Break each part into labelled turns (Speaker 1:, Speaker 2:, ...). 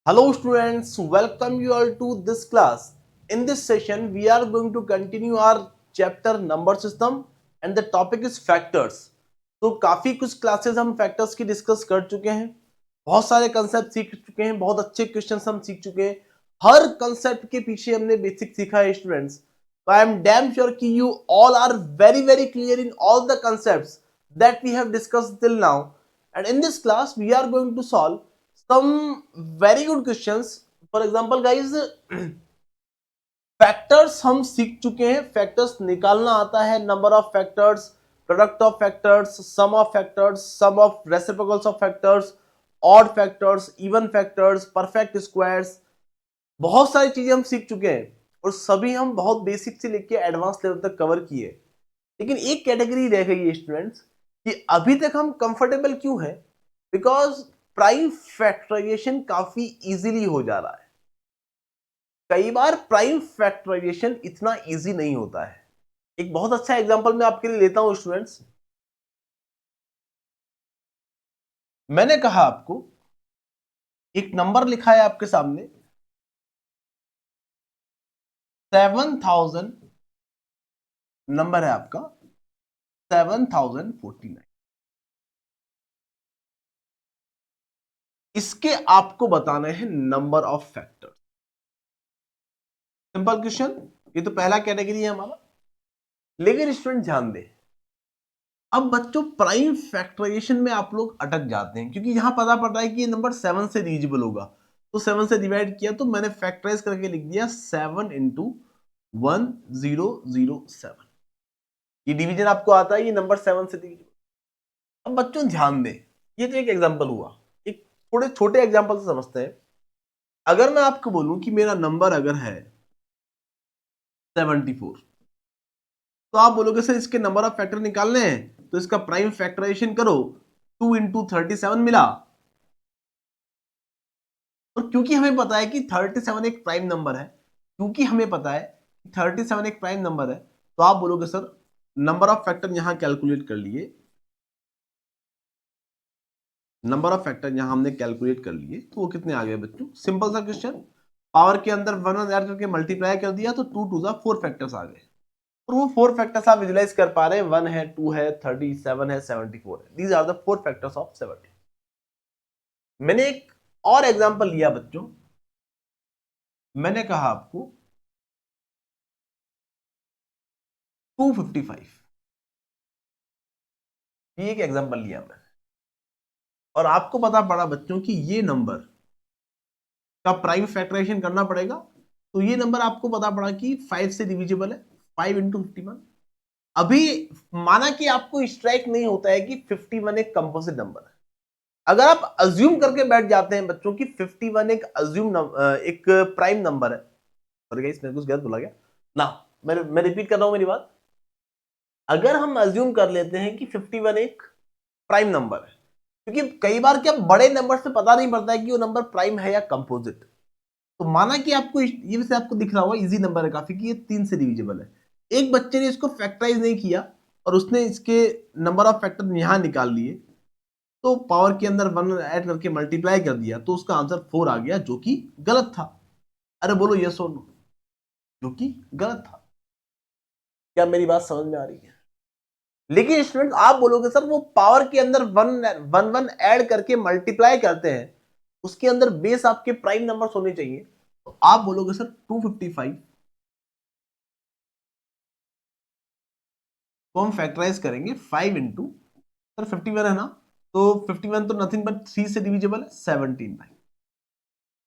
Speaker 1: Hello students, welcome you all to this class. In this session, we are going to continue our chapter number system and the topic is factors. तो काफी कुछ classes हम factors की discuss कर चुके हैं, बहुत सारे कंसेप्ट सीख चुके हैं, बहुत अच्छे क्वेश्चंस हम सीख चुके हैं. हर कंसेप्ट के पीछे हमने बेसिक सीखा है स्टूडेंट्स. तो आई एम डैम श्योर कि you all are very clear in all the concepts that we have discussed till now, and in this class we are going to solve some very good questions. For example guys, factors हम सीख चुके हैं, factors निकालना आता है, number of factors, product of factors, sum of factors, sum of reciprocals of factors, odd factors, even factors, perfect squares. बहुत सारी चीजें हम सीख चुके हैं और सभी हम बहुत बेसिक से लेके एडवांस लेवल तक कवर किए. लेकिन एक कैटेगरी रह गई है स्टूडेंट्स कि अभी तक हम कंफर्टेबल क्यों हैं, बिकॉज प्राइम फैक्टराइजेशन काफी इजीली हो जा रहा है. कई बार प्राइम फैक्टराइजेशन इतना इजी नहीं होता है. एक बहुत अच्छा एग्जांपल मैं आपके लिए लेता हूं स्टूडेंट्स. मैंने कहा आपको एक नंबर लिखा है आपके सामने 7000 नंबर है आपका 7049. इसके आपको बताने हैं number of factors. Simple question. ये तो पहला कैटेगरी है हमारा. लेकिन स्टूडेंट ध्यान दें, अब बच्चों प्राइम फैक्टराइजेशन में आप लोग अटक जाते हैं क्योंकि यहां पता पड़ रहा है कि ये नंबर 7 से डिविजिबल होगा. तो 7 से डिवाइड किया तो मैंने फैक्टराइज करके लिख दिया 7 इंटू 1007. ये डिवीजन आपको आता है, ये नंबर 7 से डिविजिबल. अब बच्चों ध्यान दें, ये तो एक एग्जाम्पल हुआ. एक थोड़े छोटे एग्जाम्पल से समझते हैं. अगर मैं आपको बोलूं कि मेरा नंबर अगर है 74, तो आप बोलोगे सर इसके नंबर ऑफ फैक्टर निकालने हैं तो इसका प्राइम फैक्टराइजेशन करो. 2 इंटू 37 मिला. और क्योंकि हमें पता है कि 37 एक प्राइम नंबर है, क्योंकि हमें पता है कि 37 एक प्राइम नंबर है, तो आप बोलोगे सर नंबर ऑफ फैक्टर यहां कैलकुलेट कर लिए. नंबर ऑफ फैक्टर यहां हमने कैलकुलेट कर लिए तो वो कितने आ गए बच्चों. सिंपल सा क्वेश्चन. पावर के अंदर 1 ऐड करके मल्टीप्लाई कर दिया तो 2 टू 4 फैक्टर्स आ गए. और वो 4 फैक्टर्स आप विजुलाइज कर पा रहे हैं. 1 है, 2 है, 37 है, 74 है. These are the 4 factors of 70. मैंने एक और एग्जांपल लिया बच्चों. मैंने कहा आपको 255. ये एक एग्जांपल लिया मैंने और आपको पता पड़ा बच्चों कि ये नंबर का प्राइम फैक्टराइजेशन करना पड़ेगा. तो ये नंबर आपको पता पड़ा कि 5 से डिविजिबल है. 5 इंटू 51. अभी माना कि आपको स्ट्राइक नहीं होता है कि 51 एक कंपोजिट नंबर है. अगर आप अज्यूम करके बैठ जाते हैं बच्चों की 51 एक अज्यूम एक प्राइम नंबर है. सॉरी गाइस, मैंने कुछ गलत बोला क्या ना. मैं रिपीट कर रहा हूं मेरी बात. अगर हम अज्यूम कर लेते हैं कि 51 एक प्राइम नंबर है, क्योंकि कई बार क्या बड़े नंबर से पता नहीं पड़ता है कि वो नंबर प्राइम है या कंपोजिट. तो माना कि आपको ये वैसे आपको दिख रहा होगा इजी नंबर है काफी कि ये 3 से डिविजिबल है. एक बच्चे ने इसको फैक्टराइज नहीं किया और उसने इसके नंबर ऑफ फैक्टर यहां निकाल लिए, तो पावर के अंदर 1 ऐड करके मल्टीप्लाई कर दिया तो उसका आंसर 4 आ गया, जो कि गलत था. अरे बोलो यस और नो. जो कि गलत था. क्या मेरी बात समझ में आ रही है? लेकिन स्टूडेंट आप बोलोगे सर वो पावर के अंदर 1 ऐड करके मल्टीप्लाई करते हैं, उसके अंदर बेस आपके प्राइम नंबर्स होने चाहिए. तो आप बोलोगे सर 255 को हम फैक्टराइज करेंगे 5 इंटू, सर 51 है ना, तो 51 तो नथिंग बट 3 से डिविजिबल है 17 बाई.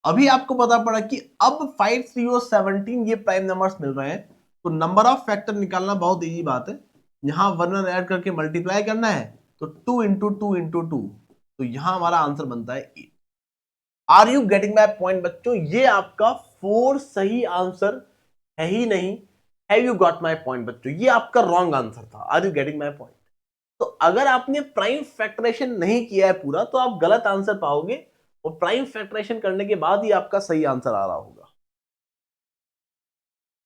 Speaker 1: अभी आपको पता पड़ा कि अब 5, 3 और 17 ये प्राइम नंबर्स मिल रहे हैं. तो नंबर ऑफ फैक्टर निकालना बहुत इजी बात है. यहां 1 ऐड करके मल्टीप्लाई करना है तो 2 इंटू 2 इंटू 2, तो यहां हमारा आंसर बनता है 8. Are you getting my point बच्चों? ये आपका 4 सही आंसर है ही नहीं. Have you got my point बच्चों? ये आपका रॉन्ग आंसर था. Are you getting my point? तो अगर आपने प्राइम फैक्टरेशन नहीं किया है पूरा तो आप गलत आंसर पाओगे और प्राइम फैक्टरेशन करने के बाद ही आपका सही आंसर आ रहा होगा.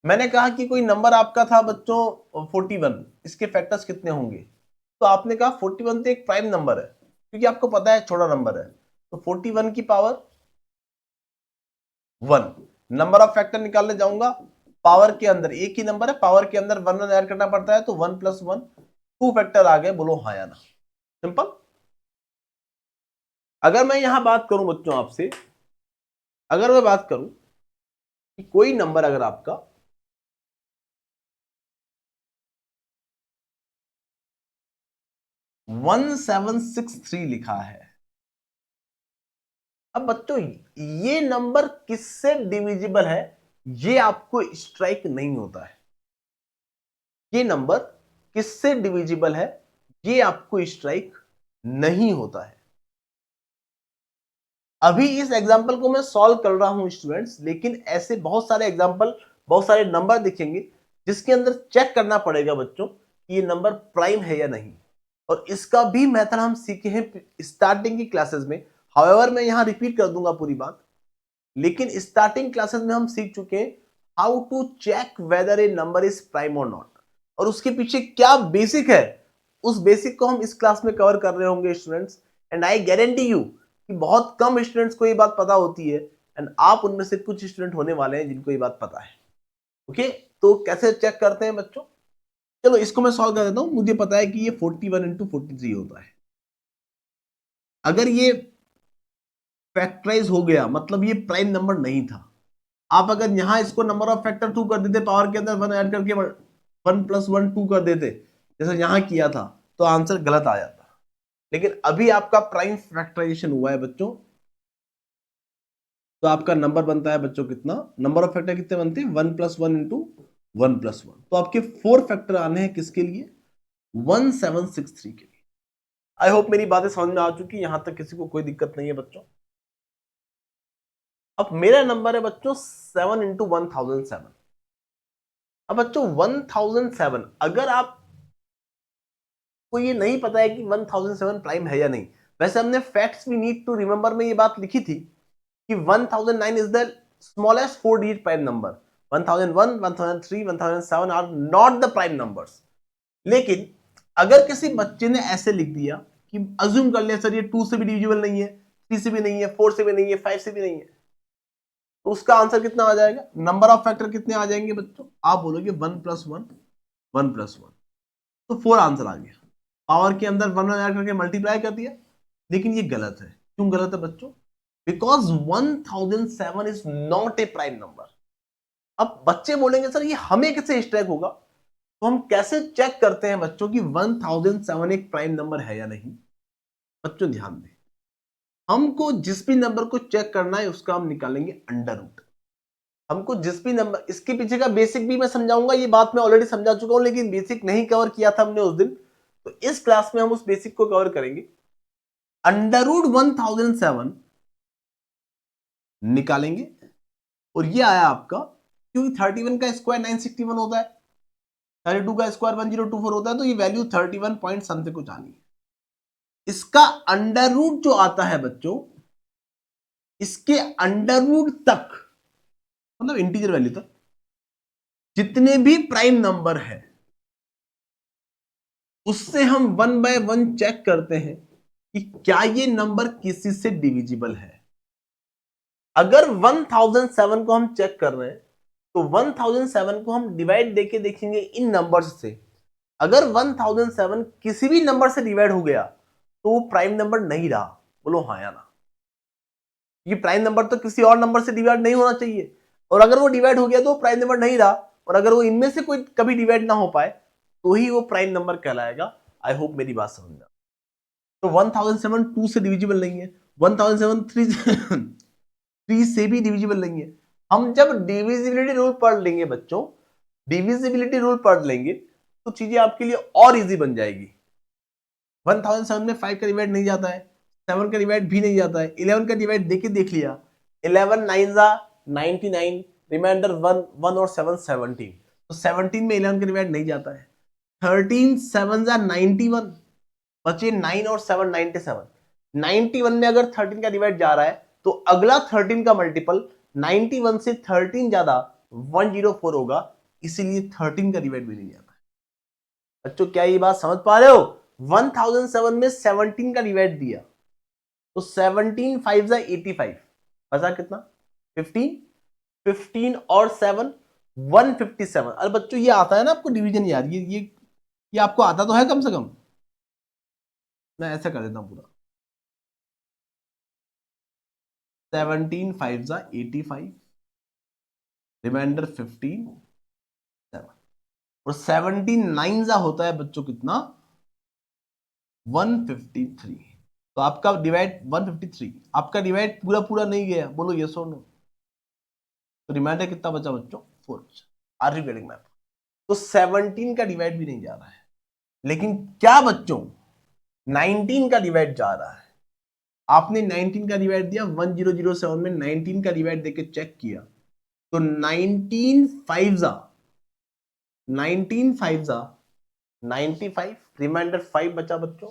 Speaker 1: मैंने कहा कि कोई नंबर आपका था बच्चों 41, इसके फैक्टर्स कितने होंगे? तो आपने कहा 41 तो एक प्राइम नंबर है क्योंकि आपको पता है छोटा नंबर है. तो 41 की पावर 1। नंबर ऑफ फैक्टर निकालने जाऊंगा, पावर के अंदर एक ही नंबर है, पावर के अंदर 1 ऐड करना पड़ता है, तो 1 + 1 2 फैक्टर आ गए, बोलो हाँ या ना। सिंपल। अगर मैं यहां बात करूं बच्चों आपसे, अगर मैं बात करूं कि कोई नंबर अगर आपका 1763 लिखा है, अब बच्चों ये नंबर किससे डिविजिबल है ये आपको स्ट्राइक नहीं होता है। ये नंबर किससे डिविजिबल है ये आपको स्ट्राइक नहीं होता है। अभी इस एग्जांपल को मैं सॉल्व कर रहा हूं स्टूडेंट्स, लेकिन ऐसे बहुत सारे एग्जांपल, बहुत सारे नंबर दिखेंगे जिसके अंदर चेक करना पड़ेगा बच्चों कि ये नंबर प्राइम है या नहीं, और इसका भी मेथड हम सीखे हैं स्टार्टिंग की क्लासेस में। हाउएवर मैं यहां रिपीट कर दूंगा पूरी बात, लेकिन स्टार्टिंग क्लासेस में हम सीख चुके हैं how to check whether a number is prime और नॉट, और उसके पीछे क्या बेसिक है, उस बेसिक को हम इस क्लास में कवर कर रहे होंगे students. And I guarantee you कि बहुत कम स्टूडेंट्स को ये बात पता होती है, एंड आप उनमें से कुछ स्टूडेंट होने वाले हैं जिनको ये बात पता है। ओके, तो कैसे चेक करते हैं बच्चों, चलो इसको मैं सॉल्व कर देता हूं। मुझे पता है कि ये 41 × 43 होता है। अगर ये फैक्टराइज हो गया मतलब ये प्राइम नंबर नहीं था। आप अगर यहां इसको नंबर ऑफ फैक्टर 2 कर देते, पावर के अंदर 1 ऐड करके 1 + 1 2 कर देते जैसे यहां किया था, तो आंसर गलत आ जाता। लेकिन अभी आपका प्राइम फैक्टराइजेशन हुआ है बच्चों, तो आपका नंबर बनता है बच्चों कितना, नंबर ऑफ फैक्टर कितने बनते हैं 1 + 1 × 1 + 1। तो आपके 4 फैक्टर आने हैं किसके लिए, 1763 के लिए। आई होप मेरी बातें समझ में आ चुकी, यहां तक किसी को कोई दिक्कत नहीं है बच्चों। अब मेरा नंबर है बच्चों 7 × 1007। अब बच्चों 1007, अगर आप को ये नहीं पता है कि 1007 प्राइम है या नहीं, वैसे हमने facts we need to remember में ये बात लिखी थी कि 1009 is the smallest 4 digit prime number, 1001 1003 1007 are not the prime numbers. लेकिन अगर किसी बच्चे ने ऐसे लिख दिया कि अज्यूम कर लिया सर ये 2 से भी डिविजिबल नहीं है, 3 से भी नहीं है, 4 से भी नहीं है, 5 से भी नहीं है, तो उसका आंसर कितना आ जाएगा, नंबर ऑफ फैक्टर कितने आ जाएंगे बच्चों, आप बोलोगे 1 + 1 1 + 1, तो 4 आंसर आ गया। पावर के अंदर 1 ऐड करके मल्टीप्लाई कर दिया, लेकिन ये गलत है। क्यों गलत है बच्चों, because 1007 is not a prime number. अब बच्चे बोलेंगे सर ये हमें कैसे स्ट्राइक होगा, तो हम कैसे चेक करते हैं बच्चों की 1007 एक प्राइम नंबर है या नहीं। बच्चों ध्यान दें, हमको जिस भी नंबर को चेक करना है उसका हम निकालेंगे अंडर रूट। हमको जिस भी नंबर, इसके पीछे का बेसिक भी मैं समझाऊंगा, ये बात मैं ऑलरेडी समझा चुका हूं, लेकिन बेसिक नहीं कवर किया था हमने उस दिन, तो इस क्लास में हम उस बेसिक को कवर करेंगे। अंडर रूट 1007 निकालेंगे, और ये आया आपका, क्योंकि 31 का स्क्वायर 961 होता है, 32 का स्क्वायर 1024 होता है, तो ये वैल्यू 31 पॉइंट समथिंग कुछ आनी है। इसका अंडर रूट जो आता है बच्चों, इसके अंडर रूट तक मतलब इंटीजर वैल्यू तक जितने भी प्राइम नंबर है उससे हम 1/1 चेक करते हैं कि क्या ये नंबर किसी से डिविजिबल है। अगर 1007 को हम चेक कर रहे हैं तो 1007 को हम डिवाइड देके देखेंगे इन नंबर्स से। अगर 1007 किसी भी नंबर से डिवाइड हो गया तो वो प्राइम नंबर नहीं रहा, बोलो हाँ या ना। ये प्राइम नंबर तो किसी और नंबर से डिवाइड नहीं होना चाहिए, और अगर वो डिवाइड हो गया तो प्राइम नंबर नहीं रहा, और अगर वो इनमें से कोई कभी डिवाइड ना हो पाए तो ही वो प्राइम नंबर कहलाएगा। आई होप मेरी बात समझ में। तो 1007 2 से डिविजिबल नहीं है, 1007 3 से भी डिविजिबल नहीं है। हम जब डिविजिबिलिटी रूल पढ़ लेंगे बच्चों, डिविजिबिलिटी रूल पढ़ लेंगे तो चीजें आपके लिए और इजी बन जाएगी। 1007 में 5 का डिवाइड नहीं जाता है, 7 का डिवाइड भी नहीं जाता है, 11 का डिवाइड देख लिया, 11 9 जा 99, रिमाइंडर 1 1 और 7 17, तो 17 में 11 का डिवाइड नहीं जाता है। 13 7 जा 91, बचे 9 और 7 97, 91 में अगर 13 का डिवाइड जा रहा है तो अगला 13 का मल्टीपल 91 से 13 ज्यादा 104 होगा, इसीलिए 13 का डिवाइड भी नहीं जाता है। बच्चों क्या ये बात समझ पा रहे हो, 1007 में 17 का डिवाइड दिया तो 17 5 जा 85, बचा कितना 15, 15 और 7 157। अरे बच्चों ये आता है ना आपको डिवीजन यार, ये आपको आता तो है कम से कम। मैं ऐसा कर देता हूं पूरा, 17 5 जा 85, रिमाइंडर 15 7, और 17 9 जा होता है बच्चों कितना, 153। तो आपका डिवाइड 153, आपका डिवाइड पूरा पूरा नहीं गया, बोलो यस और नो। तो रिमाइंडर कितना बचा बच्चों, 4 बचा। Are you getting map? तो 17 का डिवाइड भी नहीं जा रहा है, लेकिन क्या बच्चों 19 का डिवाइड जा रहा है। आपने 19 का डिवाइड दिया, 1007 में 19 का डिवाइड देके चेक किया, तो 19 5 जा 19 5 जा 95, रिमाइंडर 5 बचा बच्चों,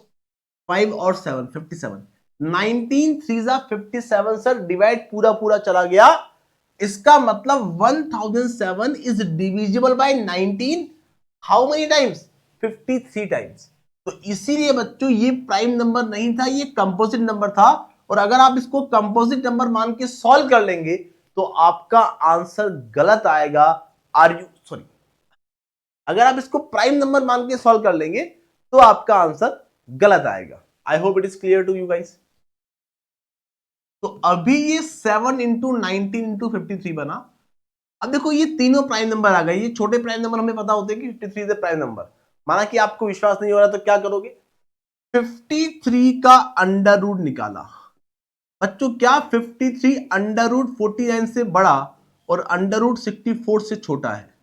Speaker 1: 5 और 7 57, 19 3 जा 57 सर, डिवाइड पूरा पूरा चला गया। इसका मतलब 1007 is divisible by 19 how many times, 53 times. तो इसीलिए बच्चों ये प्राइम नंबर नहीं था, ये कंपोजिट नंबर था। और अगर आप इसको कंपोजिट नंबर मान के सॉल्व कर लेंगे तो आपका आंसर गलत आएगा। आर यू सॉरी, अगर आप इसको प्राइम नंबर मान के सॉल्व कर लेंगे तो आपका आंसर गलत आएगा। I hope it is clear to you guys. तो अभी ये 7 इंटू 19 इंटू 53 बना। अब देखो ये तीनों प्राइम नंबर आ गए, ये छोटे प्राइम नंबर हमें पता होते हैं कि 53 इज प्राइम नंबर। माना कि आपको विश्वास नहीं हो रहा तो क्या करोगे, 53 का अंडर रूट निकाला। बच्चों क्या 53 अंडर रूट 49 से बड़ा और अंडर रूट 64 से छोटा है?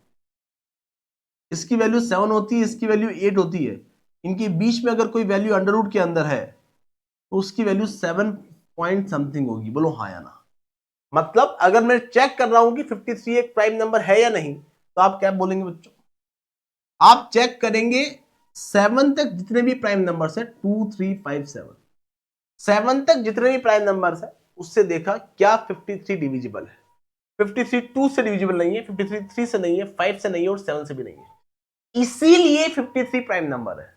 Speaker 1: इसकी वैल्यू 7 होती है, इसकी वैल्यू 8 होती है। इनके बीच में अगर कोई वैल्यू अंडर रूट के अंदर है तो उसकी वैल्यू 7 पॉइंट समथिंग होगी, बोलो हाँ या ना। मतलब अगर मैं चेक कर रहा हूं कि 53 एक प्राइम नंबर है या नहीं, तो आप क्या बोलेंगे बच्चों, आप चेक करेंगे 7 तक जितने भी प्राइम नंबर्स है, 2 3 5 7, 7 तक जितने भी प्राइम नंबर्स है उससे देखा क्या 53 डिविजिबल है। 53 2 से डिविजिबल नहीं है, 53 3 से नहीं है, 5 से नहीं है और 7 से भी नहीं है, इसीलिए 53 प्राइम नंबर है।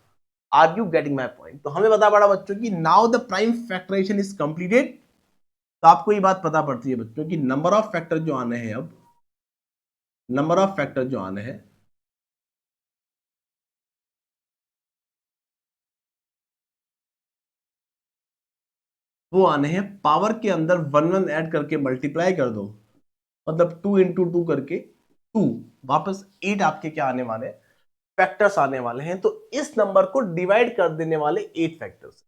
Speaker 1: Are you getting my point? तो हमें बता पड़ा बच्चों की now the prime factorization is completed. तो आपको ये बात पता पड़ती है बच्चों की नंबर ऑफ फैक्टर जो आने हैं, अब नंबर ऑफ फैक्टर जो आने हैं वो आने हैं पावर के अंदर 1 1 ऐड करके मल्टीप्लाई कर दो, मतलब 2 इंटू 2 करके 2, वापस 8 आपके क्या आने वाले हैं, फैक्टर्स आने वाले हैं। तो इस नंबर को डिवाइड कर देने वाले 8 फैक्टर्स।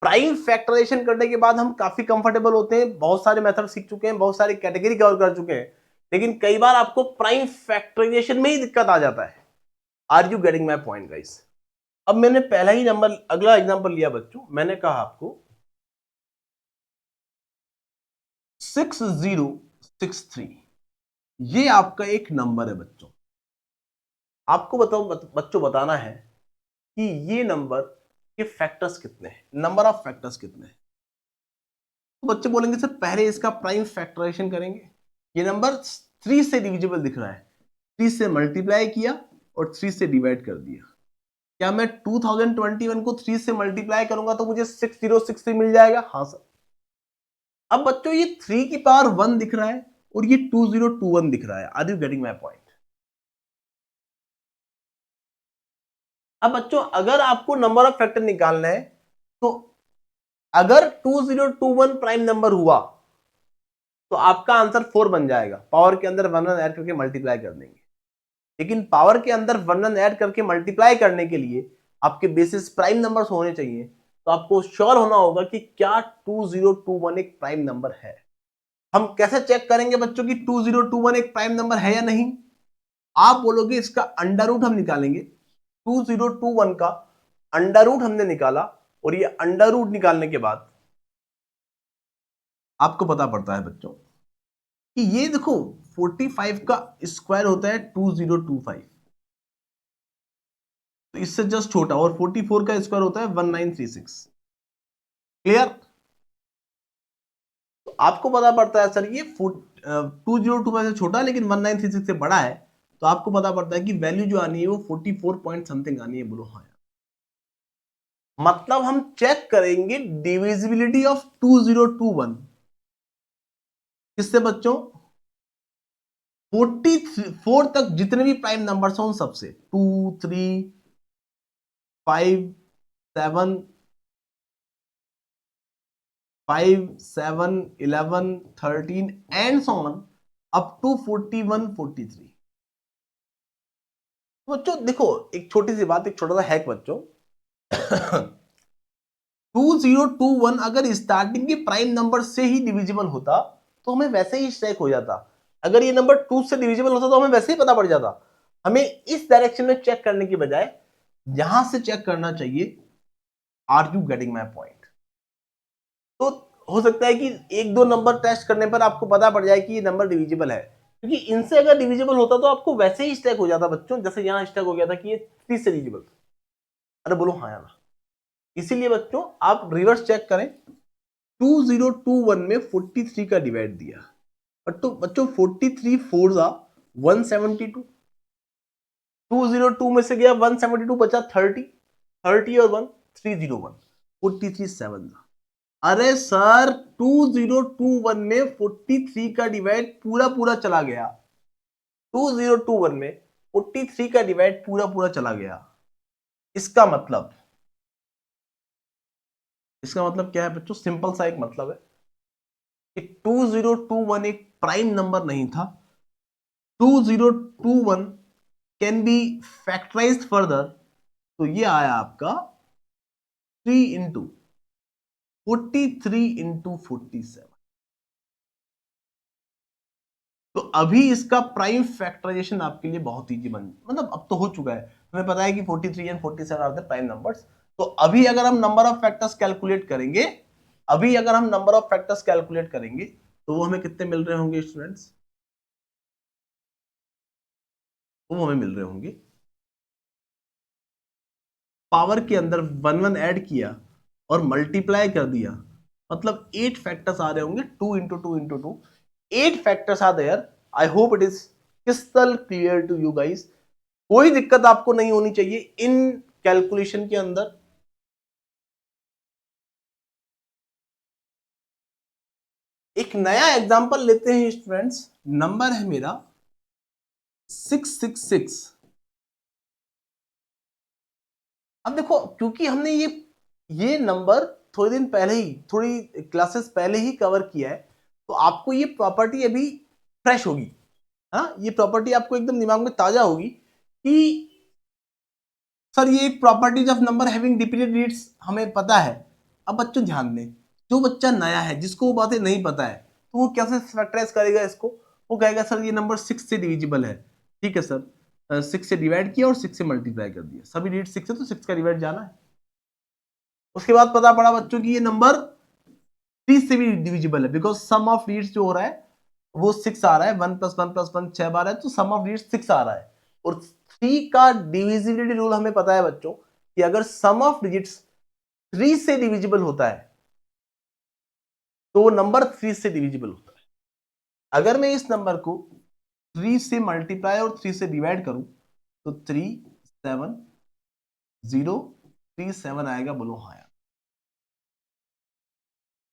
Speaker 1: प्राइम फैक्टराइजेशन करने के बाद हम काफी कंफर्टेबल होते हैं, बहुत सारे मेथड सीख चुके हैं, बहुत सारी कैटेगरी कवर कर चुके हैं, लेकिन कई बार आपको प्राइम फैक्टराइजेशन में ही दिक्कत आ जाता है। Are you getting my point guys? अब मैंने पहला ही नंबर, अगला एग्जांपल लिया बच्चों, मैंने कहा आपको 6063, ये आपका एक नंबर है बच्चों। आपको बताओ बच्चों बताना है कि ये नंबर के फैक्टर्स कितने हैं, नंबर ऑफ फैक्टर्स कितने हैं। तो बच्चे बोलेंगे सर पहले इसका प्राइम फैक्टराइजेशन करेंगे। ये नंबर 3 से डिविजिबल दिख रहा है, 3 से मल्टीप्लाई किया और 3 से डिवाइड कर दिया। क्या मैं 2021 को 3 से मल्टीप्लाई करूंगा तो मुझे 6063 मिल जाएगा? हाँ सर। अब बच्चों ये 3 की पावर 1 दिख रहा है और ये 2021 दिख रहा है। Are you getting my point? अब बच्चों अगर आपको नंबर ऑफ फैक्टर निकालना है तो अगर 2021 प्राइम नंबर हुआ तो आपका आंसर 4 बन जाएगा, पावर के अंदर 1 1 ऐड करके मल्टीप्लाई कर देंगे। लेकिन पावर के अंदर 1 1 ऐड करके मल्टीप्लाई करने के लिए आपके बेसिस प्राइम नंबर्स होने चाहिए। तो आपको श्योर होना होगा कि क्या 2021 एक प्राइम नंबर है। हम कैसे चेक करेंगे बच्चों की 2021 एक प्राइम नंबर है या नहीं? आप बोलोगे इसका अंडर रूट हम निकालेंगे। 2021 का अंडर रूट हमने निकाला और ये अंडर रूट निकालने के बाद आपको पता पड़ता है बच्चों कि ये देखो 45 का स्क्वायर होता है 2025, तो इससे जस्ट छोटा, और 44 का स्क्वायर होता है 1936। क्लियर? तो आपको पता पड़ता है सर ये 2025 से छोटा लेकिन 1936 से बड़ा है, तो आपको पता पड़ता है कि वैल्यू जो आनी है वो 44 पॉइंट समथिंग आनी है। बोलो हाँ। मतलब हम चेक करेंगे डिविजिबिलिटी ऑफ 2021 किससे बच्चों, 44 तक जितने भी प्राइम नंबर्स हैं उन सबसे 2 3 5 7 5 7 11 13 and so on up to 41 43। बच्चों देखो एक छोटी सी बात, एक छोटा सा हैक बच्चों 2021 अगर स्टार्टिंग के प्राइम नंबर से ही डिविजिबल होता तो हमें वैसे ही स्ट्राइक हो जाता। अगर ये नंबर 2 से डिविजिबल होता तो हमें वैसे ही पता पड़ जाता। हमें इस डायरेक्शन में चेक करने की बजाय यहां से चेक करना चाहिए। Are you getting my point? तो हो सकता है कि एक दो नंबर टेस्ट करने पर आपको पता पड़ जाए कि ये नंबर डिविजिबल है, क्योंकि इनसे अगर डिविजिबल होता तो आपको वैसे ही स्टैक हो जाता बच्चों, जैसे यहां स्टैक हो गया था कि ये 3 से डिविजिबल था। अरे बोलो हाँ या ना? इसीलिए बच्चों आप रिवर्स चेक करें। 2021 में 43 का डिवाइड दिया, बट तो बच्चों 43 4 जा 172, 202 में से गया 172, बचा 30, 30 और 1 301, 43 7 जा। अरे सर 2021 में 43 का डिवाइड पूरा पूरा चला गया। 2021 में 43 का डिवाइड पूरा पूरा चला गया। इसका मतलब क्या है बच्चों? सिंपल सा एक मतलब है कि 2021 एक प्राइम नंबर नहीं था। 2021 कैन बी फैक्टराइज्ड फर्दर, तो ये आया आपका 3 इंटू 43 इंटू 47। तो अभी इसका प्राइम फैक्टराइजेशन आपके लिए बहुत इजी मतलब अब तो हो चुका है। हमें पता है कि 43 and 47 are the prime numbers. तो अभी अगर हम नंबर ऑफ फैक्टर्स कैलकुलेट करेंगे, तो वो हमें कितने मिल रहे होंगे स्टूडेंट्स? वो हमें मिल रहे होंगे, पावर के अंदर 1 1 ऐड किया और मल्टीप्लाई कर दिया, मतलब 8 फैक्टर्स आ रहे होंगे। 2 into 2 into 2, 8 factors are there. I hope it is crystal clear to you guys. कोई दिक्कत आपको नहीं होनी चाहिए इन कैलकुलेशन के अंदर। एक नया एग्जांपल लेते हैं स्टूडेंट्स। नंबर है मेरा 666। अब देखो क्योंकि हमने ये नंबर थोड़े दिन पहले ही, थोड़ी क्लासेस पहले ही कवर किया है, तो आपको ये प्रॉपर्टी अभी फ्रेश होगी। हाँ, ये प्रॉपर्टी आपको एकदम दिमाग में ताजा होगी कि सर ये एक properties of number having repeated digits हमें पता है। अब बच्चों ध्यान दें, जो बच्चा नया है जिसको वो बातें नहीं पता है, तो वो कैसे फैक्टराइज करेगा इसको? वो कहेगा सर ये नंबर 6 से डिविजिबल है। ठीक है सर, 6 से डिवाइड किया और 6 से मल्टीप्लाई कर दिया, सभी डिजिट 6 है तो 6 का डिवाइड जाना है। उसके बाद पता पड़ा बच्चों की ये नंबर 3 से भी डिविजिबल है, बिकॉज सम ऑफ डिजिट्स जो हो रहा है वो 6 आ रहा है। 1 + 1 + 1 6 बार है, तो सम ऑफ डिजिट्स 6 आ रहा है। और 3 का डिविजिबिलिटी रूल हमें पता है बच्चों कि अगर सम ऑफ डिजिट्स 3 से डिविजिबल होता है तो वो नंबर 3 से डिविजिबल होता है। अगर मैं इस नंबर को 3 से मल्टीप्लाई और 3 से डिवाइड करूं तो 3 7 0 3 7 आएगा। बोलो हाँ यार।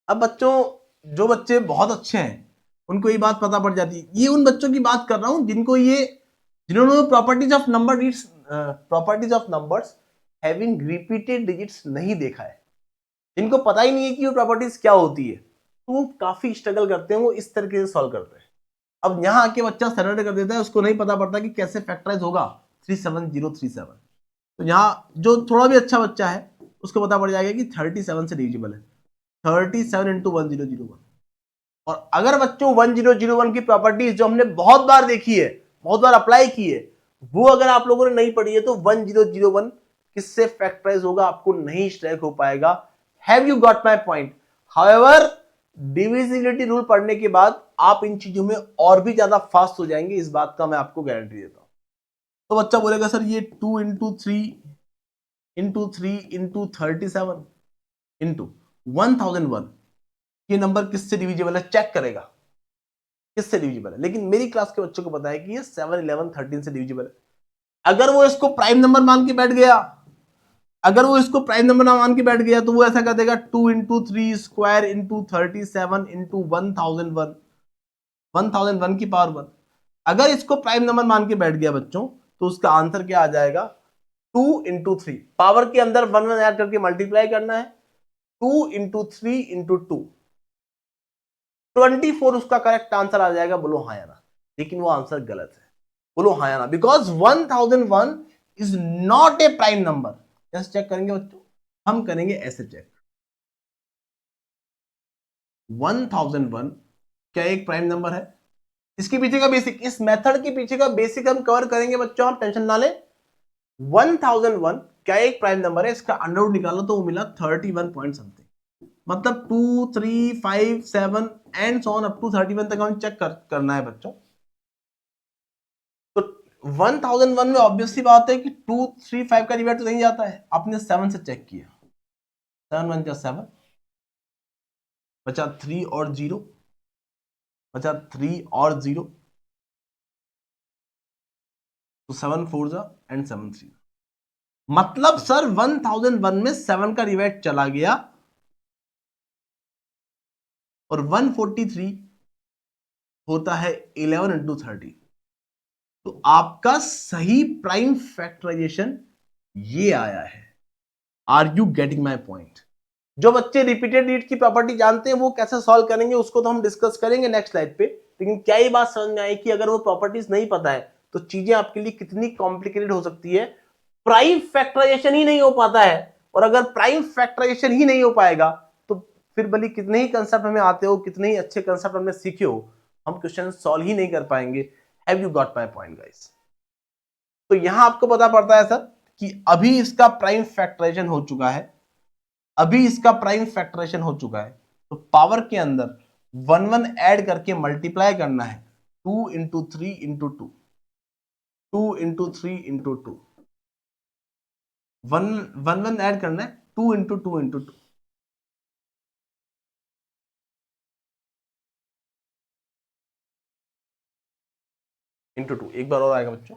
Speaker 1: अब बच्चों जो बच्चे बहुत अच्छे हैं उनको ये बात पता पड़ जाती है। ये उन बच्चों की बात कर रहा हूं जिन्होंने properties of numbers having repeated digits नहीं देखा है, जिनको पता ही नहीं है कि वो प्रॉपर्टीज क्या होती है, तो वो काफी स्ट्रगल करते हैं, वो इस तरीके से सॉल्व करते हैं। अब यहां आके बच्चा सरेंडर कर देता है, उसको नहीं पता पड़ता कि कैसे फैक्टराइज होगा 37037। तो यहाँ जो थोड़ा भी अच्छा बच्चा है उसको पता पड़ जाएगा कि 37 से डिविजिबल है, 37 इंटू 1001। और अगर बच्चों 1001 की प्रॉपर्टीज जो हमने बहुत बार देखी है, बहुत बार अप्लाई की है, वो अगर आप लोगों ने नहीं पढ़ी है तो 1001 किससे फैक्टराइज होगा आपको नहीं स्ट्राइक हो पाएगा। Have you got my point? However divisibility rule पढ़ने के बाद आप इन चीजों में और भी ज्यादा फास्ट हो जाएंगे, इस बात का मैं आपको गारंटी देता हूं। तो बच्चा बोलेगा सर ये 2 इंटू 3 इंटू 3 इंटू 37 इंटू 1001 ये नंबर किससे डिविजिबल है? चेक करेगा किससे डिविजिबल है। लेकिन मेरी क्लास के बच्चों को पता है कि ये 7 11 13 से डिविजिबल है। अगर वो इसको प्राइम नंबर मान के बैठ गया, तो वो ऐसा कर देगा 2 इंटू 3 स्क्वायर इंटू 37 इंटू 1001, 1001 की पावर 1। अगर इसको प्राइम नंबर मान के बैठ गया बच्चों तो उसका आंसर क्या आ जाएगा 2 इंटू 3, पावर के अंदर 1 1 ऐड करके मल्टीप्लाई करना है, 2 इंटू 3 इंटू 2, 24 उसका करेक्ट आंसर आ जाएगा। बोलो हाँ या ना। लेकिन वो आंसर गलत है, बोलो हाँ या ना, because 1001 is not a prime number. कैसे चेक करेंगे बच्चों, हम करेंगे ऐसे चेक, 1001 क्या एक प्राइम नंबर है? इसके पीछे का बेसिक, इस मेथड के पीछे का बेसिक हम कवर करेंगे बच्चों, आप टेंशन ना लें। 1001 क्या एक प्राइम नंबर है? इसका अंडरवुड निकालो तो वो मिला 31 पॉइंट समथिंग, मतलब 2 3 5 7 and so on up to 31 तक हमें चेक करना है बच्चों। तो 1001 में ऑब्वियसली बात है कि 2 3 5 का डिवाइड तो नहीं जाता है, आपने 7 से चेक किया, 7 1 जा 7, बचा 3 और 0, बचा 3 और 0, तो 7 4 जा एंड 7 3, मतलब सर 1001 में 7 का डिवाइड चला गया और 143 होता है 11 इंटू 30। तो आपका सही प्राइम फैक्टराइजेशन ये आया है। Are you getting my point? जो बच्चे रिपीटेड रीड की प्रॉपर्टी जानते हैं वो कैसे सॉल्व करेंगे उसको तो हम डिस्कस करेंगे नेक्स्ट स्लाइड पे, लेकिन क्या ये बात समझ में आई कि अगर वो प्रॉपर्टीज नहीं पता है तो चीजें आपके लिए कितनी कॉम्प्लिकेटेड हो सकती है। प्राइम फैक्टराइजेशन ही नहीं हो पाता है, और अगर प्राइम फैक्टराइजेशन ही नहीं हो पाएगा तो फिर भले कितने ही कंसेप्ट हमें आते हो, कितने ही अच्छे कंसेप्ट हमने सीखे हो, हम क्वेश्चन सॉल्व ही नहीं कर पाएंगे। Have you got my point guys? तो यहां आपको पता पड़ता है सर कि अभी इसका प्राइम फैक्टराइजेशन हो चुका है, अभी इसका प्राइम फैक्टराइजेशन हो चुका है, तो पावर के अंदर 1 1 ऐड करके मल्टीप्लाई करना है, 2 into 3 into 2, 2 into 3 into 2, 1 1 add करना है, 2 इंटू 2 इंटू 2, इंटू 2। एक बार और आएगा बच्चों,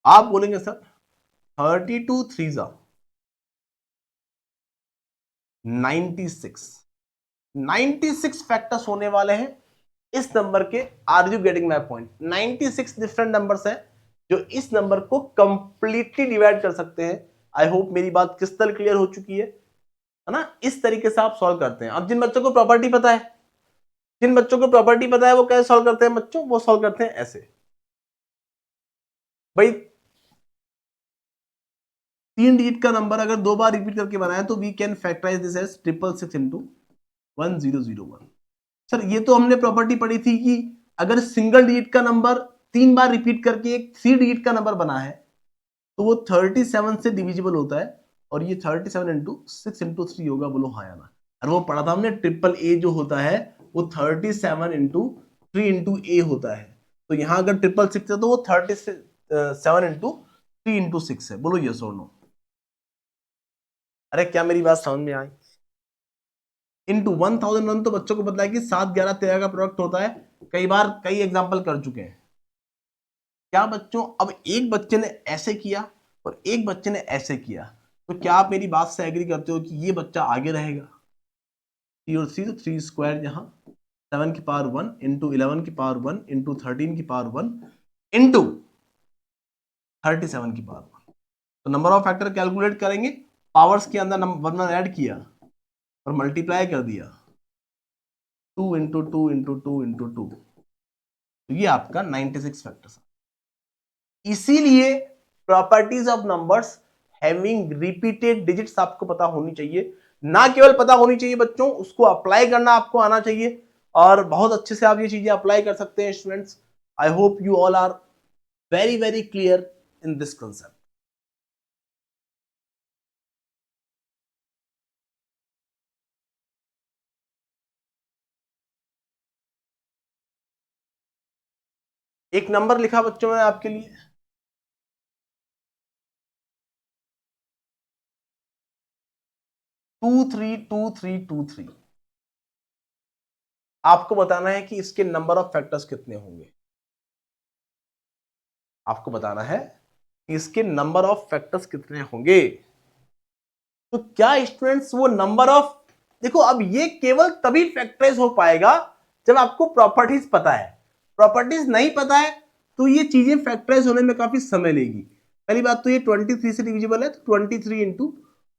Speaker 1: आप बोलेंगे सर 32 3 जा 96, 96 फैक्टर्स होने वाले हैं इस नंबर के। Are you getting my point? 96 different numbers हैं जो इस नंबर को कंप्लीटली डिवाइड कर सकते हैं। आई होप मेरी बात क्रिस्टल क्लियर हो चुकी है ना? इस तरीके से आप सॉल्व करते हैं। अब जिन बच्चों को प्रॉपर्टी पता है, जिन बच्चों को प्रॉपर्टी पता है वो कैसे सॉल्व करते हैं बच्चों? वो सॉल्व करते हैं ऐसे, भाई 3 डिजिट का नंबर अगर 2 बार रिपीट करके बनाए तो we can factorise this as 666 into 1001। Sir ये तो हमने प्रॉपर्टी पढ़ी थी कि अगर सिंगल डिजिट का नंबर 3 बार रिपीट करके एक 3 डिजिट का नंबर बना है तो वो 37 से डिविजिबल होता है, और ये 37 इंटू 6 इंटू 3 होगा। बोलो हाँ या ना? और वो पढ़ा था हमने, ट्रिपल ए जो होता है वो 37 इंटू 3 इंटू ए होता है। तो यहां अगर 666 है तो वो 37 इंटू 3 इंटू 6 है। बोलो यस और नो? अरे क्या मेरी बात समझ में आई? इंटू 1001 तो बच्चों को पता है कि 7 11 13 का प्रोडक्ट होता है, कई बार कई एग्जाम्पल कर चुके हैं। क्या बच्चों, अब एक बच्चे ने ऐसे किया और एक बच्चे ने ऐसे किया, तो क्या आप मेरी बात से एग्री करते हो कि ये बच्चा आगे रहेगा? 3 और 3 तो 3 स्क्वायर, यहाँ 7 की पावर 1 इंटू 11 की पावर 1 इंटू 13 की पावर 1 इंटू 37 की पावर 1। तो नंबर ऑफ फैक्टर कैलकुलेट करेंगे, पावर्स के अंदर 1 1 ऐड किया और मल्टीप्लाई कर दिया, 2 इंटू 2 इंटू 2 इंटू 2, तो ये आपका 96 फैक्टर्स। इसीलिए properties of numbers having repeated digits आपको पता होनी चाहिए। ना केवल पता होनी चाहिए बच्चों, उसको अप्लाई करना आपको आना चाहिए, और बहुत अच्छे से आप ये चीजें अप्लाई कर सकते हैं students. I hope you all are very very clear in this concept. एक नंबर लिखा बच्चों ने आपके लिए, 232323। आपको बताना है कि इसके नंबर ऑफ फैक्टर्स कितने होंगे। आपको बताना है कि इसके नंबर ऑफ फैक्टर्स कितने होंगे। तो क्या स्टूडेंट्स वो नंबर ऑफ, देखो अब ये केवल तभी फैक्टराइज हो पाएगा जब आपको प्रॉपर्टीज पता है। प्रॉपर्टीज नहीं पता है तो ये चीजें फैक्टराइज होने में काफी समय लेगी। पहली बात तो ये 23 से डिविजिबल है, तो 23 इंटू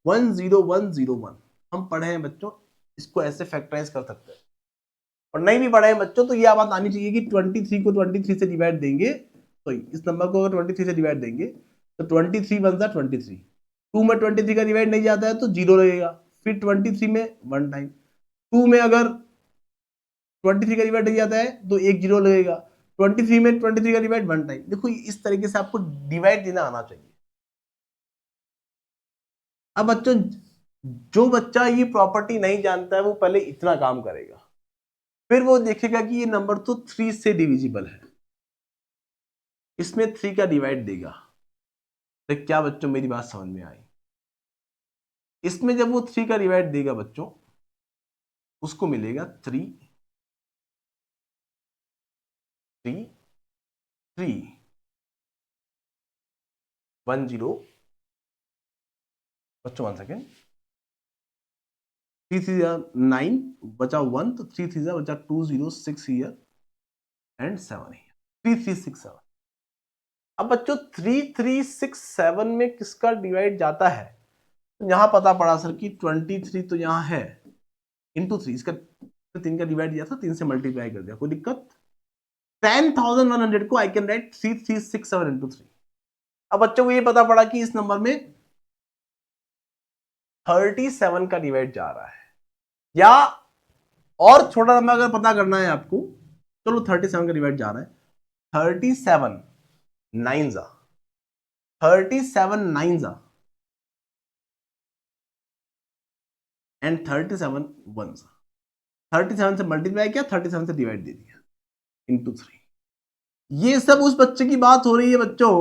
Speaker 1: 10101 हम पढ़े हैं बच्चों, इसको ऐसे फैक्टराइज कर सकते हैं। और नहीं भी पढ़े हैं बच्चों तो ये बात आनी चाहिए कि 23 को 23 से डिवाइड देंगे, तो इस नंबर को अगर 23 से डिवाइड देंगे तो 23 बनता 23, 2 में 23 का डिवाइड नहीं जाता है तो 0 लगेगा, फिर 23 में 1 टाइम, 2 में अगर 23 का डिवाइड नहीं जाता है तो 1 0 लगेगा, 23 में 23 का डिवाइड 1 टाइम। देखो इस तरीके से आपको डिवाइड देना आना चाहिए। अब बच्चों जो बच्चा ये प्रॉपर्टी नहीं जानता है वो पहले इतना काम करेगा, फिर वो देखेगा कि ये नंबर तो 3 से डिविजिबल है, इसमें 3 का डिवाइड देगा। तो क्या बच्चों मेरी बात समझ में आई? इसमें जब वो 3 का डिवाइड देगा बच्चों, उसको मिलेगा 3 3 3 1 0। बच्चों 1 सेकेंड, 3 3 9 बचा 1, तो 3 3 बचा 2 0 6 ईयर एंड 7 ईयर, 3 3 6 7। अब बच्चों 3 3 6 7 में किसका डिवाइड जाता है? तो यहां पता पड़ा सर कि 23 तो यहां है इंटू 3, इसका 3 का डिवाइड दिया था, 3 से मल्टीप्लाई कर दिया, कोई दिक्कत? 10,100 को आई कैन राइट 3367 इंटू 3। अब बच्चों को ये पता पड़ा कि इस नंबर में 37 का डिवाइड जा रहा है, या और छोटा नंबर अगर पता करना है आपको, चलो 37 का डिवाइड जा रहा है, 37 9 जा 37 9 जा एंड 37 1 जा, 37 से मल्टीप्लाई किया, 37 से डिवाइड दे दिया इंटू 3। ये सब उस बच्चे की बात हो रही है बच्चों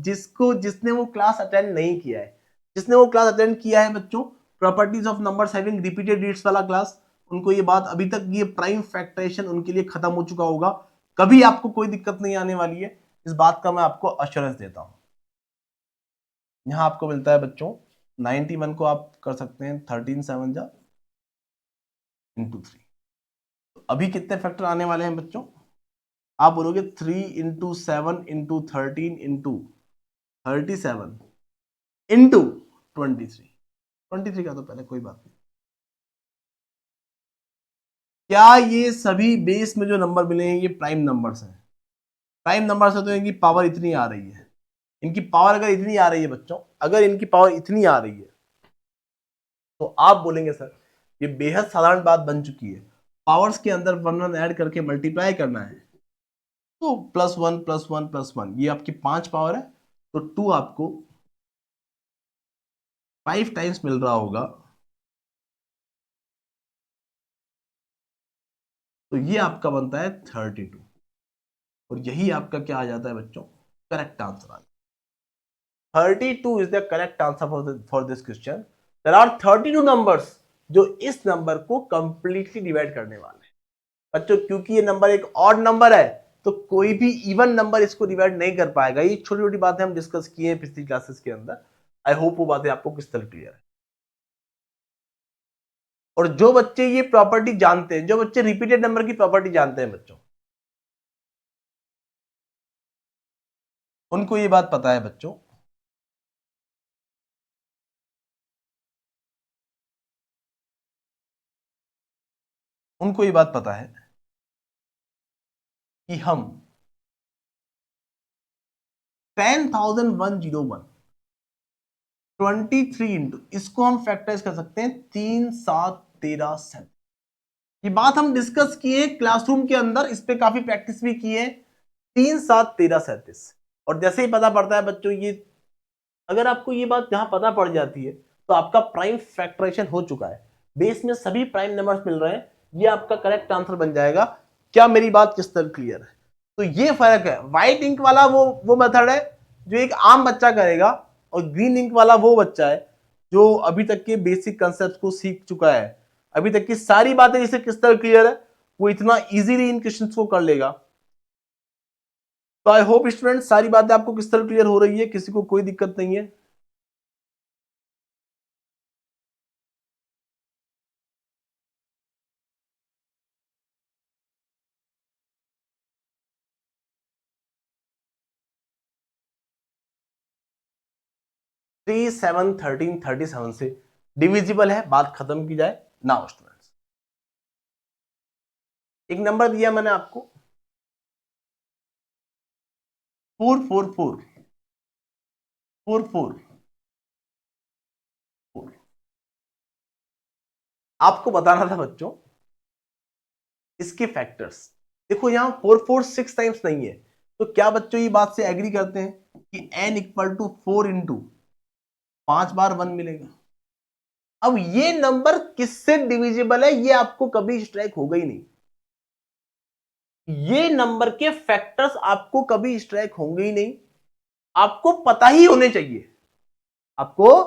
Speaker 1: जिसने वो क्लास अटेंड नहीं किया है। जिसने वो क्लास अटेंड किया है बच्चों, properties of numbers having repeated reads वाला क्लास, उनको ये बात अभी तक, ये प्राइम फैक्टराइजेशन उनके लिए खत्म हो चुका होगा। कभी आपको कोई दिक्कत नहीं आने वाली है, इस बात का मैं आपको अश्योरेंस देता हूं। यहां आपको मिलता है बच्चों 91 को आप कर सकते हैं 13 7 जा इंटू 3। तो अभी कितने फैक्टर आने वाले हैं बच्चों? आप बोलोगे 3 इंटू 7 इंटू 13 इंटू 37 इंटू 23। 23 का तो पहले कोई बात नहीं। क्या ये सभी बेस में जो नंबर मिले हैं ये प्राइम नंबर्स हैं? प्राइम नंबर्स है तो इनकी पावर इतनी आ रही है। इनकी पावर अगर इतनी आ रही है बच्चों, अगर इनकी पावर इतनी आ रही है तो आप बोलेंगे सर ये बेहद साधारण बात बन चुकी है, पावर्स के अंदर 1 1 ऐड करके मल्टीप्लाई करना है, तो +1 +1 +1 ये आपकी 5 पावर है, तो 2 आपको 5 टाइम्स मिल रहा होगा, तो ये आपका बनता है 32। और यही आपका क्या आ जाता है बच्चों? करेक्ट आंसर आ जाता है। 32 is the correct answer for this question. There are 32 numbers जो इस नंबर को कंप्लीटली डिवाइड करने वाले हैं बच्चों। क्योंकि ये नंबर एक ऑड नंबर है तो कोई भी इवन नंबर इसको डिवाइड नहीं कर पाएगा। ये छोटी छोटी बातें हम डिस्कस किए हैं पिछली क्लासेस के अंदर। आई होप वो बातें आपको किस तरह क्लियर है। और जो बच्चे ये प्रॉपर्टी जानते हैं, जो बच्चे रिपीटेड नंबर की प्रॉपर्टी जानते हैं बच्चों, उनको ये बात पता है बच्चों उनको ये बात पता है कि हम 10,101 23 इंटू इसको हम फैक्टराइज कर सकते हैं 3 7 13 7। ये बात हम डिस्कस किए क्लासरूम के अंदर, इस पे काफी प्रैक्टिस भी किए। 3 7 13 37। और जैसे ही पता पड़ता है बच्चों, ये अगर आपको ये बात जहां पता पड़ जाती है तो आपका प्राइम फैक्टराइजेशन हो चुका है, बेस में सभी प्राइम नंबर्स मिल रहे हैं, ये आपका करेक्ट आंसर बन जाएगा। क्या मेरी बात किस तरह क्लियर है? तो ये फर्क है, व्हाइट इंक वाला वो मेथड है जो एक आम बच्चा करेगा, और ग्रीन इंक वाला वो बच्चा है जो अभी तक के बेसिक कंसेप्ट को सीख चुका है, अभी तक की सारी बातें जिसे किस तरह क्लियर है, वो इतना इजीली इन क्वेश्चंस को कर लेगा। तो आई होप स्टूडेंट सारी बातें आपको किस तरह क्लियर हो रही है, किसी को कोई दिक्कत नहीं है। 3, 7, 13, 37 से डिविजिबल है, बात खत्म की जाए। नाउ स्टूडेंट्स, एक नंबर दिया मैंने आपको 444 444। आपको बताना था बच्चों इसके फैक्टर्स। देखो यहां 446 टाइम्स नहीं है, तो क्या बच्चों ये बात से एग्री करते हैं कि n इक्वल टू 4 इंटू 5 बार 1 मिलेगा। अब ये नंबर किससे डिविजिबल है ये आपको कभी स्ट्राइक होगा ही नहीं। ये नंबर के फैक्टर्स आपको कभी स्ट्राइक होंगे ही नहीं। आपको पता ही होने चाहिए, आपको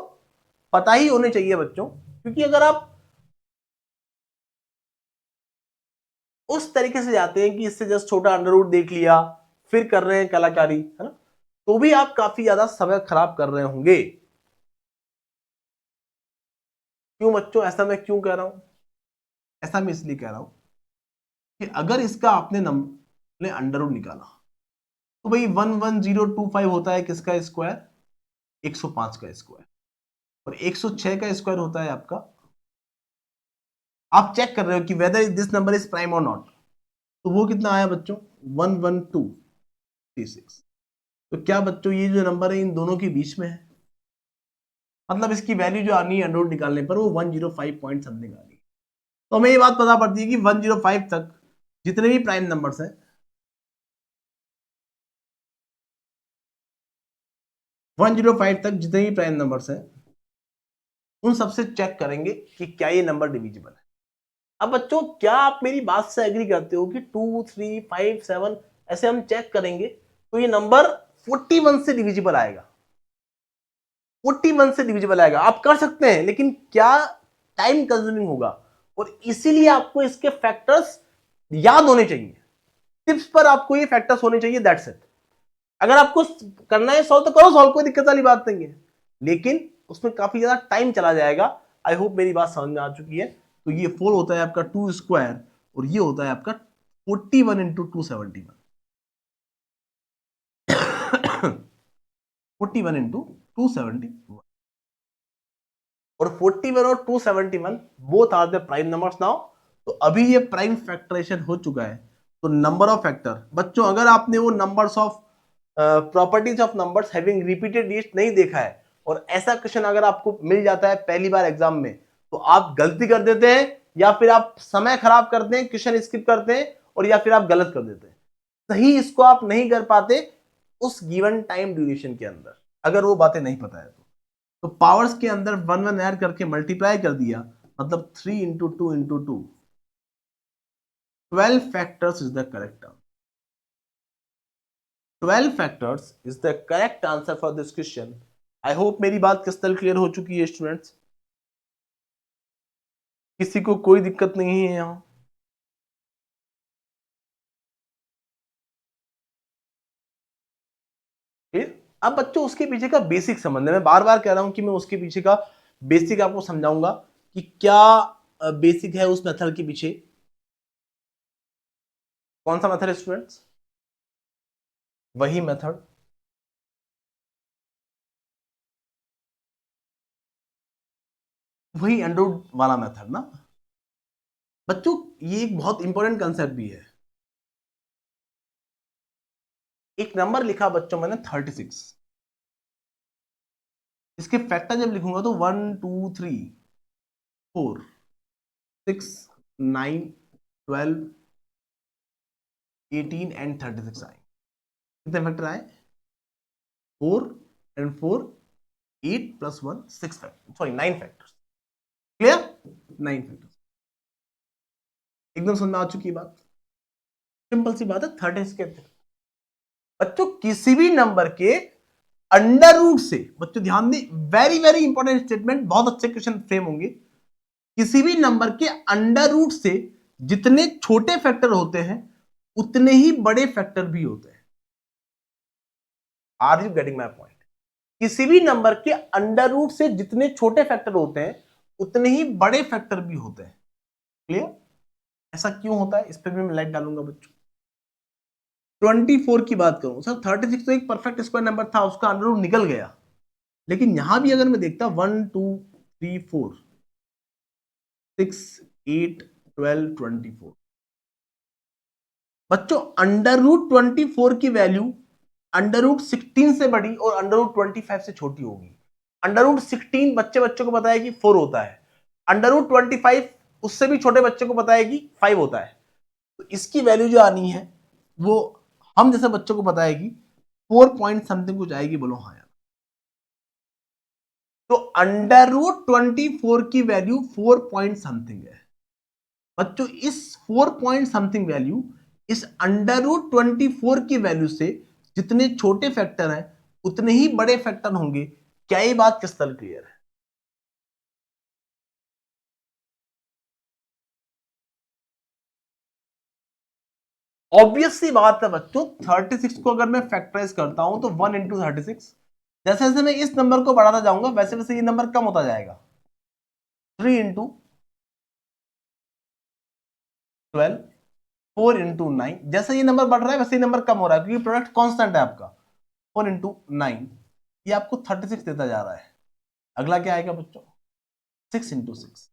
Speaker 1: पता ही होने चाहिए बच्चों, क्योंकि अगर आप उस तरीके से जाते हैं कि इससे जस्ट छोटा अंडर रूट देख लिया फिर कर रहे हैं कलाकारी, है ना, तो भी आप काफी ज्यादा समय खराब कर रहे होंगे। क्यों बच्चों, ऐसा मैं क्यों कह रहा हूं? ऐसा मैं इसलिए कह रहा हूं कि अगर इसका आपने नंबर ने अंडर रूट निकाला तो भाई 11025 होता है किसका स्क्वायर? 105 का स्क्वायर। और 106 का स्क्वायर होता है आपका, आप चेक कर रहे हो कि whether this number is prime और नॉट, तो वो कितना आया बच्चों? 11236। तो क्या बच्चों ये जो नंबर है इन दोनों के बीच में है, मतलब इसकी वैल्यू जो आनी है अंडर रूट निकालने पर वो 105 पॉइंट समथिंग आ रही है। तो हमें ये बात पता पड़ती है कि 105 तक जितने भी प्राइम नंबर्स हैं, 105 तक जितने भी प्राइम नंबर्स हैं उन सबसे चेक करेंगे कि क्या ये नंबर डिविजिबल है। अब बच्चों क्या आप मेरी बात से एग्री करते हो कि 2, 3, 5, 7 ऐसे हम चेक करेंगे तो ये नंबर 41 से डिविजिबल आएगा? 41 से डिविजिबल आएगा, आप कर सकते हैं, लेकिन क्या टाइम कंज्यूमिंग होगा। और इसीलिए आपको इसके फैक्टर्स याद होने चाहिए, टिप्स पर आपको ये फैक्टर्स होने चाहिए, दैट्स इट। अगर आपको करना है सॉल्व तो करो सॉल्व, कोई दिक्कत वाली बात नहीं है, लेकिन उसमें काफी ज्यादा टाइम चला जाएगा। आई होप मेरी बात समझ में आ चुकी है। तो ये 4 होता है आपका 2 स्क्वायर और ये होता है आपका 41 इंटू 271। 41 इंटू 271 और 41 और 271 both are the prime numbers now. तो अभी ये प्राइम फैक्टराइजेशन हो चुका है। तो नंबर ऑफ फैक्टर बच्चों, अगर आपने वो numbers of properties of numbers having repeated list नहीं देखा है और ऐसा क्वेश्चन अगर आपको मिल जाता है पहली बार एग्जाम में, तो आप गलती कर देते हैं या फिर आप समय खराब करते हैं, क्वेश्चन स्किप करते हैं, और या फिर आप गलत कर देते हैं। सही इसको आप नहीं कर पाते उस गिवन टाइम ड्यूरेशन के अंदर, अगर वो बातें नहीं पता है तो पावर्स के अंदर 1 1 ऐड करके मल्टीप्लाई कर दिया, मतलब 3 into 2 into 2, 12 factors is the correct answer. 12 factors is the correct answer for this question. I hope मेरी बात क्रिस्टल क्लियर हो चुकी है स्टूडेंट्स, किसी को कोई दिक्कत नहीं है यहां? अब बच्चों उसके पीछे का बेसिक समझना, मैं बार बार कह रहा हूं कि मैं उसके पीछे का बेसिक आपको समझाऊंगा कि क्या बेसिक है उस मेथड के पीछे। कौन सा मेथड है स्टूडेंट्स? वही मेथड, वही अंडरवुड वाला मेथड ना बच्चों। ये एक बहुत इंपॉर्टेंट कंसेप्ट भी है। एक नंबर लिखा बच्चों मैंने 36, इसके फैक्टर जब लिखूंगा तो 1 2 3 4 6 9 12 18 एंड 36 आए। कितने फैक्टर आए? 4 and 4 8 plus 1 6 factor, sorry 9 factors. Clear? 9 factors एकदम समझ में आ चुकी बात। सिंपल सी बात है, 36 के बच्चों किसी भी नंबर के अंडर रूट से, बच्चों ध्यान दें, वेरी वेरी इंपॉर्टेंट स्टेटमेंट, बहुत अच्छे क्वेश्चन फ्रेम होंगे। किसी भी नंबर के अंडर रूट से जितने छोटे फैक्टर होते हैं उतने ही बड़े फैक्टर भी होते हैं। Are you getting my point? किसी भी नंबर के अंडर रूट से जितने छोटे फैक्टर होते हैं उतने ही बड़े फैक्टर भी होते हैं। क्लियर? ऐसा क्यों होता है इस पर भी मैं लाइट डालूंगा बच्चों। 24 की बात करूं सर, 36 तो एक परफेक्ट स्क्वायर नंबर था, उसका अंडर रूट निकल गया, लेकिन यहां भी अगर मैं देखता 1 2 3 4 6 8 12 24 बच्चों, अंडर रूट 24 की वैल्यू अंडर रूट 16 से बड़ी और अंडर रूट 25 से छोटी होगी। अंडर रूट 16 बच्चों को पता है कि 4 होता है, अंडर रूट 25 उससे भी छोटे बच्चे को पता है कि 5 होता है। तो इसकी वैल्यू जो आनी है वो हम जैसे बच्चों को पता है कि 4 पॉइंट समथिंग कुछ आएगी। बोलो हाँ यार। तो अंडर रूट 24 की वैल्यू 4 पॉइंट समथिंग है बच्चों। इस 4 पॉइंट समथिंग वैल्यू इस अंडर रूट 24 की वैल्यू से जितने छोटे फैक्टर हैं उतने ही बड़े फैक्टर होंगे। क्या ये बात किस तरह क्लियर है? ऑब्वियस सी बात है बच्चों, 36 को अगर मैं फैक्टराइज करता हूं तो 1 इंटू 36, जैसे जैसे मैं इस नंबर को बढ़ाता जाऊंगा वैसे वैसे ये नंबर कम होता जाएगा। 3 इंटू 12, 4 इंटू 9, जैसे ये नंबर बढ़ रहा है वैसे ये नंबर कम हो रहा है क्योंकि प्रोडक्ट कांस्टेंट है आपका। 4 इंटू 9 ये आपको 36 देता जा रहा है। अगला क्या आएगा बच्चों? 6 इंटू 6।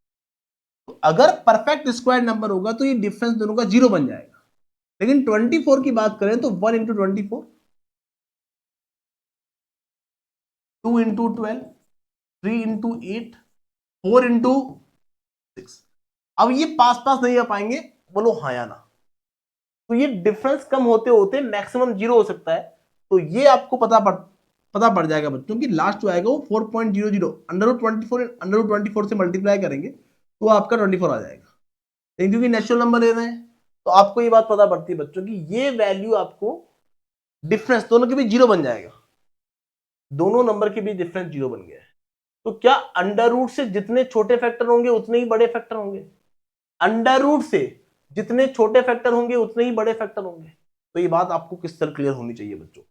Speaker 1: तो अगर परफेक्ट स्क्वायर नंबर होगा तो ये डिफरेंस दोनों का जीरो बन जाएगा। लेकिन 24 की बात करें तो 1 इंटू 24, 2 इंटू 12, 3 इंटू 8, 4 इंटू 6। अब ये पास पास नहीं आ पाएंगे। बोलो हाँ या ना। तो ये डिफरेंस कम होते होते मैक्सिमम जीरो हो सकता है। तो ये आपको पता पड़ जाएगा बच्चों कि लास्ट जो आएगा वो 4.00 अंडर रूट 24 अंडर रूट 24 से मल्टीप्लाई करेंगे तो आपका 24 आ जाएगा। लेकिन क्योंकि नेचुरल नंबर ले रहे हैं तो आपको ये बात पता पड़ती है बच्चों की ये वैल्यू आपको डिफरेंस दोनों के बीच जीरो बन जाएगा। दोनों नंबर के बीच डिफरेंस जीरो बन गया है। तो क्या अंडर रूट से जितने छोटे फैक्टर होंगे उतने ही बड़े फैक्टर होंगे? अंडर रूट से जितने छोटे फैक्टर होंगे उतने ही बड़े फैक्टर होंगे। तो ये बात आपको किस तरह क्लियर होनी चाहिए बच्चों?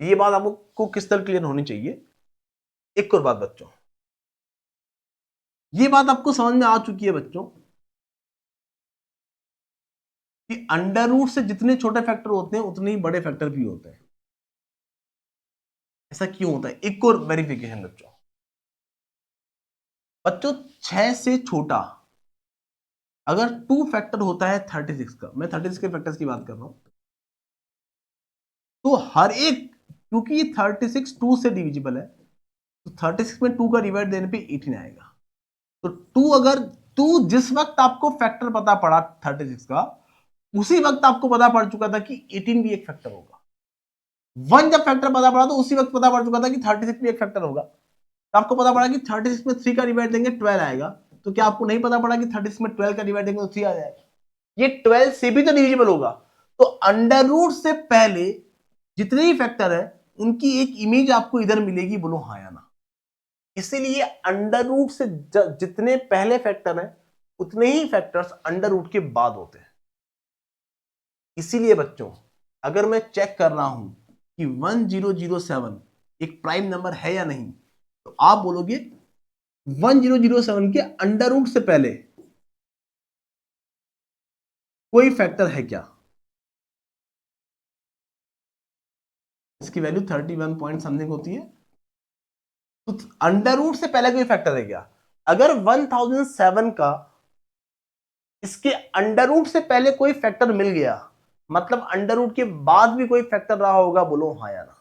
Speaker 1: ये बात आपको किस तरह क्लियर होनी चाहिए? एक और बात बच्चों, ये बात आपको समझ में आ चुकी है बच्चों कि अंडर रूट से जितने छोटे फैक्टर होते हैं उतने ही बड़े फैक्टर भी होते हैं। ऐसा क्यों होता है? एक और वेरिफिकेशन बच्चों। बच्चों 6 से छोटा अगर 2 फैक्टर होता है 36 का, मैं 36 के फैक्टर्स की बात कर रहा हूं, तो हर एक, क्योंकि 36 2 से डिविजिबल है तो 36 में 2 का डिवाइड देने पे 18 आएगा। तो 2 अगर 2 जिस वक्त आपको फैक्टर पता पड़ा 36 का उसी वक्त आपको पता पड़ चुका था कि 18 भी एक फैक्टर होगा। 1 जब फैक्टर पता पड़ा तो उसी वक्त पता पड़ चुका था कि 36 भी एक फैक्टर होगा। तो आपको पता पड़ा कि 36 में 3 का डिवाइड देंगे 12 आएगा। तो क्या आपको नहीं पता पड़ा कि 36 में 12 का डिवाइड देंगे तो 3 आ जाएगा? ये 12 से भी तो डिविजिबल होगा। तो अंडर रूट से पहले जितने ही फैक्टर है उनकी एक इमेज आपको इधर मिलेगी। बोलो हाँ या ना। इसीलिए अंडर रूट से जितने पहले फैक्टर हैं उतने ही फैक्टर्स अंडर रूट के बाद होते हैं। इसीलिए बच्चों अगर मैं चेक कर रहा हूं कि 1007 एक प्राइम नंबर है या नहीं तो आप बोलोगे 1007 के अंडर रूट से पहले कोई फैक्टर है क्या? इसकी वैल्यू 31 पॉइंट समथिंग होती है। तो अंडर रूट से पहले कोई फैक्टर है क्या? अगर 1007 का इसके अंडर रूट से पहले कोई फैक्टर मिल गया मतलब अंडर रूट के बाद भी कोई फैक्टर रहा होगा। बोलो हाँ या ना।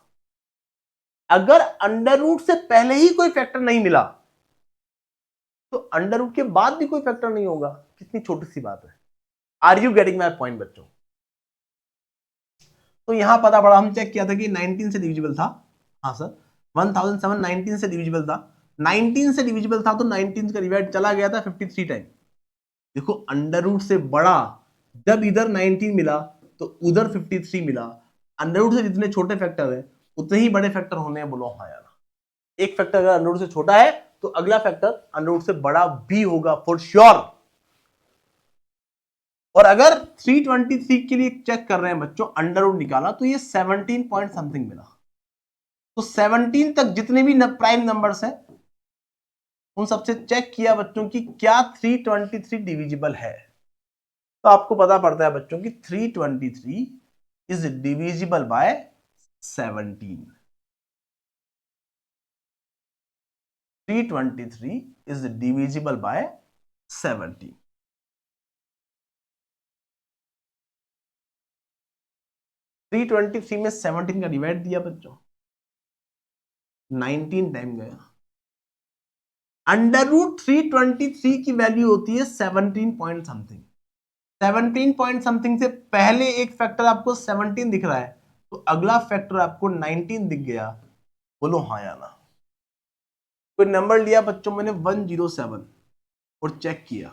Speaker 1: अगर अंडर रूट से पहले ही कोई फैक्टर नहीं मिला तो अंडर रूट के बाद भी कोई फैक्टर नहीं होगा। कितनी छोटी सी बात है। Are you getting my point बच्चों? तो यहां पता पड़ा, हम चेक किया था कि 19 से डिविजिबल था। हाँ सर, 1007 19 से डिविजिबल था। 19 से डिविजिबल था तो 19 का डिवाइड चला गया था 53 टाइम। देखो अंडर रूट से बड़ा जब इधर 19 मिला तो उधर 53 मिला। अंडर रूट से जितने छोटे फैक्टर है उतने ही बड़े फैक्टर होने हैं। बोलो हाँ यार। एक फैक्टर अगर अंडर रूट से छोटा है तो अगला फैक्टर अंडर रूट से बड़ा भी होगा फॉर श्योर। और अगर 323 के लिए चेक कर रहे हैं बच्चों, अंडर रूट निकाला तो ये 17 पॉइंट समथिंग मिला। तो 17 तक जितने भी प्राइम नंबर्स हैं उन सबसे चेक किया बच्चों की क्या 323 डिविजिबल है। तो आपको पता पड़ता है बच्चों की 323 is divisible by 17। 323 is divisible by 17. Three 23 में 17 का डिवाइड दिया बच्चों, 19 टाइम गया। अंडर रूट 323 की वैल्यू होती है 17 पॉइंट समथिंग। 17 पॉइंट समथिंग से पहले एक फैक्टर आपको 17 दिख रहा है, तो अगला फैक्टर आपको 19 दिख गया। बोलो हाँ या ना। कोई नंबर लिया बच्चों मैंने 107 और चेक किया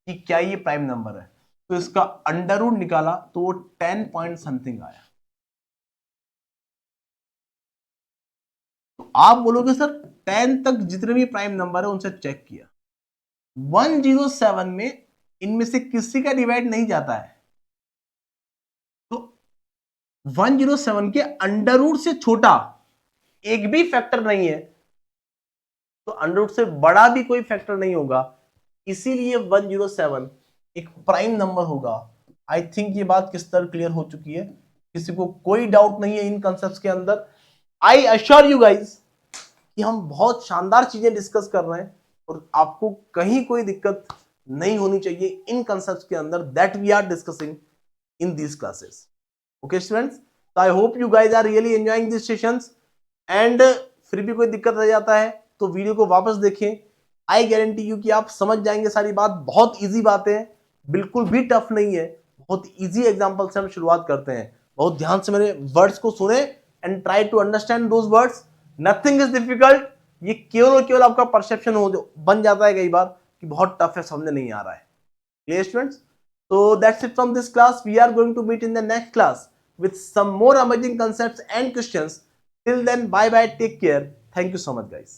Speaker 1: कि क्या ये प्राइम नंबर है, तो इसका अंडर रूट निकाला तो वो 10 पॉइंट समथिंग आया। तो आप बोलोगे सर 10 तक जितने भी प्राइम नंबर है उनसे चेक किया, 107 में इनमें से किसी का डिवाइड नहीं जाता है, तो 107 के अंडर रूट से छोटा एक भी फैक्टर नहीं है, तो अंडर रूट से बड़ा भी कोई फैक्टर नहीं होगा, इसीलिए 107 एक प्राइम नंबर होगा। आई थिंक ये बात किस तरह क्लियर हो चुकी है, किसी को कोई डाउट नहीं है इन कॉन्सेप्ट्स के अंदर। आई अश्योर यू गाइज कि हम बहुत शानदार चीजें डिस्कस कर रहे हैं और आपको कहीं कोई दिक्कत नहीं होनी चाहिए इन कॉन्सेप्ट्स के अंदर that we are discussing in these classes. Okay students, तो I hope you guys are really enjoying this sessions and फिर भी कोई दिक्कत रह जाता है तो वीडियो को वापस देखें। आई गारंटी यू कि आप समझ जाएंगे सारी बात। बहुत इजी बातें हैं, बिल्कुल भी टफ नहीं है, बहुत इजी एग्जांपल से हम शुरुआत करते हैं। बहुत ध्यान से मेरे वर्ड्स को सुने and try to understand those words. Nothing is difficult. ये केवल और केवल आपका परसेप्शन हो जो बन जाता है कई बार कि बहुत टफ है, समझ नहीं आ रहा है। Clear students? So that's it from this class. We are going to meet in the next class with some more amazing concepts and questions. Till then, bye bye, take care. Thank you so much guys.